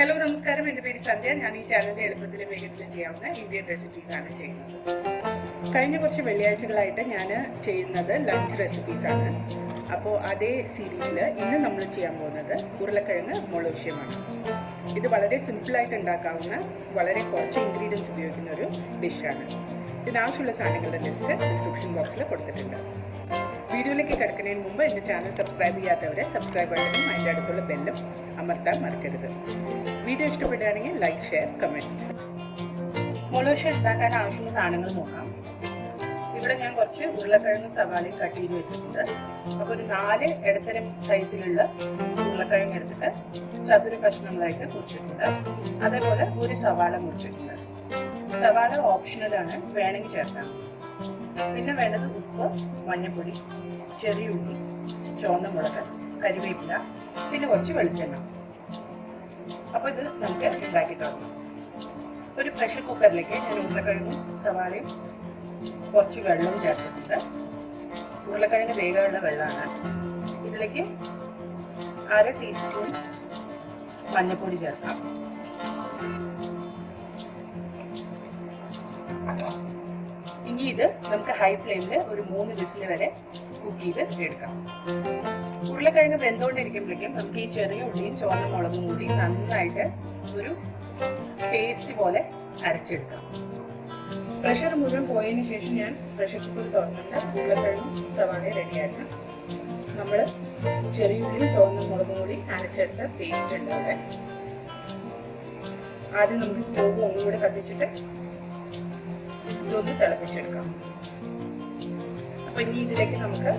Hello നമസ്കാരം, എൻ്റെ പേര് സന്ധ്യ. ഞാൻ ഈ ചാനലിൽ എളുപ്പത്തിലും വേഗത്തിലും ചെയ്യാവുന്ന ഇന്ത്യൻ റെസിപ്പീസാണ് ചെയ്യുന്നത്. കഴിഞ്ഞ കുറച്ച് വെള്ളിയാഴ്ചകളായിട്ട് ഞാൻ ചെയ്യുന്നത് ലഞ്ച് റെസിപ്പീസാണ്. അപ്പോൾ അതേ സീരീസിൽ ഇന്ന് നമ്മൾ ചെയ്യാൻ പോകുന്നത് ഉരുളക്കിഴങ്ങ് മൊളോഷ്യമാണ്. ഇത് വളരെ സിമ്പിളായിട്ട് ഉണ്ടാക്കാവുന്ന, വളരെ കുറച്ച് ഇൻഗ്രീഡിയൻസ് ഉപയോഗിക്കുന്ന ഒരു ഡിഷാണ്. ഇതിനാവശ്യമുള്ള സാധനങ്ങളുടെ ലിസ്റ്റ് ഡിസ്ക്രിപ്ഷൻ ബോക്സിൽ കൊടുത്തിട്ടുണ്ട്. വീഡിയോയിലേക്ക് കിടക്കുന്നതിന് മുമ്പ് എൻ്റെ ചാനൽ സബ്സ്ക്രൈബ് ചെയ്യാത്തവരെ സബ്സ്ക്രൈബ് ബട്ടണും അതിൻ്റെ അടുത്തുള്ള ബെല്ലും അമർത്താൻ മറക്കരുത്. വീഡിയോ ഇഷ്ടപ്പെടുകയാണെങ്കിൽ ലൈക്ക്, ഷെയർ, കമൻറ്റ്. മൊളോഷ്യ ഉണ്ടാക്കാൻ ആവശ്യമുള്ള സാധനങ്ങൾ നോക്കാം. ഇവിടെ ഞാൻ കുറച്ച് ഉരുളക്കിഴങ്ങ് സവാളയും കട്ട് ചെയ്ത് വെച്ചിട്ടുണ്ട്. അപ്പോൾ ഒരു 4 ഇടത്തരം സൈസിലുള്ള ഉരുളക്കിഴങ്ങ് എടുത്തിട്ട് ചതുര കഷ്ണങ്ങളായിട്ട് മുറിച്ചിട്ടുണ്ട്. അതേപോലെ ഒരു സവാള മുറിച്ചിട്ടുണ്ട്. സവാള ഓപ്ഷണലാണ്, വേണമെങ്കിൽ ചേർക്കാം. പിന്നെ വേണ്ടത് ഉപ്പ്, മഞ്ഞൾപ്പൊടി, ചെറിയ ഉള്ളി, ചുവന്ന മുളക്, കരിവേപ്പില, പിന്നെ കുറച്ച് വെളിച്ചെണ്ണ. അപ്പോൾ ഇത് നമുക്ക് ഉണ്ടാക്കി തുടങ്ങാം. ഒരു പ്രഷർ കുക്കറിലേക്ക് ഞാൻ ഉരുളക്കിഴങ്ങും സവാളയും കുറച്ച് വെള്ളവും ചേർത്തിട്ടുണ്ട്. ഉരുളക്കിഴങ്ങ് വേഗമുള്ള വെള്ളമാണ്. ഇതിലേക്ക് 1/2 ടീസ്പൂൺ മഞ്ഞൾപ്പൊടി ചേർക്കാം. ഇനി ഇത് നമുക്ക് ഹൈ ഫ്ലെയിമിൽ ഒരു 3 വിസിൽ വരെ കുക്ക് ചെയ്ത് എടുക്കാം. ഉരുളക്കിഴങ്ങ് വെന്തുകൊണ്ടിരിക്കുമ്പോഴേക്കും നമുക്ക് ഈ ചെറിയ ഉള്ളിയും ചുവന്ന മുളകും കൂടി നന്നായിട്ട് ഒരു പേസ്റ്റ് പോലെ അരച്ചെടുക്കാം. പ്രഷർ മുഴുവൻ പോയതിന് ശേഷം ഞാൻ പ്രഷർ കുക്കർ തുറന്നിട്ട് ഉരുളക്കിഴങ്ങും സവാളയും റെഡിയാക്കാം. നമ്മൾ ചെറിയ ഉള്ളിയും ചുവന്ന മുളകും കൂടി അരച്ചെടുത്ത പേസ്റ്റ് ഉണ്ട് അവിടെ. ആദ്യം നമുക്ക് സ്റ്റവ് ഒന്നുകൂടി കത്തിച്ചിട്ട് ഇതൊന്ന് തിളപ്പിച്ചെടുക്കാം. അപ്പൊ ഇനി ഇതിലേക്ക് നമുക്ക്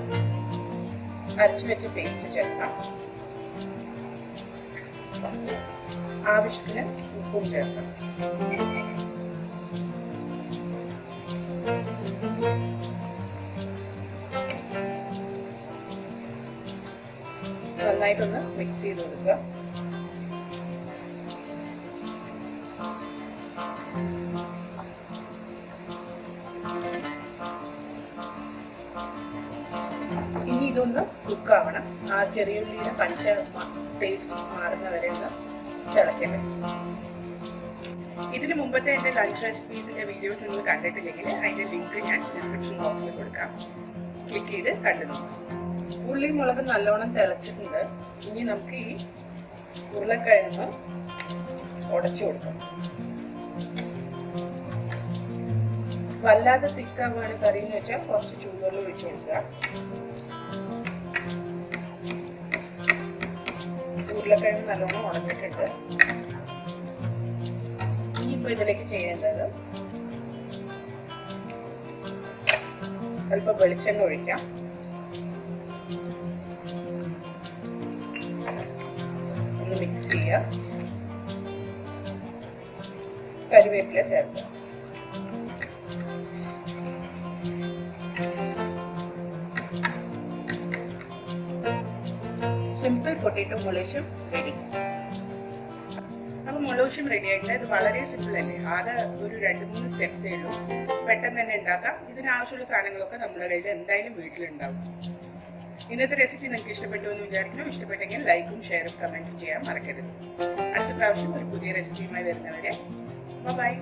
അരച്ചു വെച്ച പേസ്റ്റ് ചേർക്കാം. ആവശ്യത്തിന് ഉപ്പും ചേർക്കാം. നന്നായിട്ടൊന്ന് മിക്സ് ചെയ്ത് കൊടുക്കുക. ഇനി ഇതൊന്ന് കുക്കാവണം. ആ ചെറിയ ഉള്ളിയുടെ പച്ച ടേസ്റ്റ് മാറുന്ന വരെ ഒന്ന് തിളയ്ക്കണം. ഇതിന് മുമ്പത്തെ എൻ്റെ ലഞ്ച് റെസിപ്പീസിൻ്റെ വീഡിയോസ് നിങ്ങൾ കണ്ടിട്ടില്ലെങ്കിൽ അതിൻ്റെ ലിങ്ക് ഞാൻ ഡിസ്ക്രിപ്ഷൻ ബോക്സിൽ കൊടുക്കാം. ക്ലിക്ക് ചെയ്ത് കണ്ടു നോക്കാം. ഉള്ളി മുളക് നല്ലോണം തിളച്ചിട്ടുണ്ട്. ഇനി നമുക്ക് ഈ ഉരുളക്കിഴങ്ങ് ഉടച്ചു കൊടുക്കാം. വല്ലാതെ തിക്കാവാണ് കറി എന്ന് വെച്ചാൽ കുറച്ച് ചൂടുവെള്ളം ഒഴിച്ചു കൊടുക്കുക. ഉരുളക്കിഴങ്ങ് നല്ലോണം ഉടഞ്ഞിട്ടുണ്ട്. ഇനിയിപ്പോൾ ഇതിലേക്ക് ചെയ്യേണ്ടത് അല്പം വെളിച്ചെണ്ണ ഒഴിക്കാം. ഒന്ന് മിക്സ് ചെയ്യുക. കരിവേപ്പില ചേർക്കുക. സിമ്പിൾ പൊട്ടേറ്റോ മൊളോഷ്യം റെഡി. അപ്പോൾ മൊളോഷ്യം റെഡി ആയിട്ടുണ്ട്. ഇത് വളരെ സിമ്പിൾ അല്ലേ, ആകെ ഒരു 2-3 സ്റ്റെപ്സേ ഉള്ളൂ. പെട്ടെന്ന് തന്നെ ഉണ്ടാക്കാം. ഇതിനാവശ്യമുള്ള സാധനങ്ങളൊക്കെ നമ്മുടെ കയ്യിൽ എന്തായാലും വീട്ടിലുണ്ടാവും. ഇന്നത്തെ റെസിപ്പി നിങ്ങൾക്ക് ഇഷ്ടപ്പെട്ടു എന്ന് വിചാരിക്കുന്നു. ഇഷ്ടപ്പെട്ടെങ്കിൽ ലൈക്കും ഷെയറും കമൻറ്റും ചെയ്യാൻ മറക്കരുത്. അടുത്ത പ്രാവശ്യം ഒരു പുതിയ റെസിപ്പിയുമായി വരുന്നവരെ ബൈ.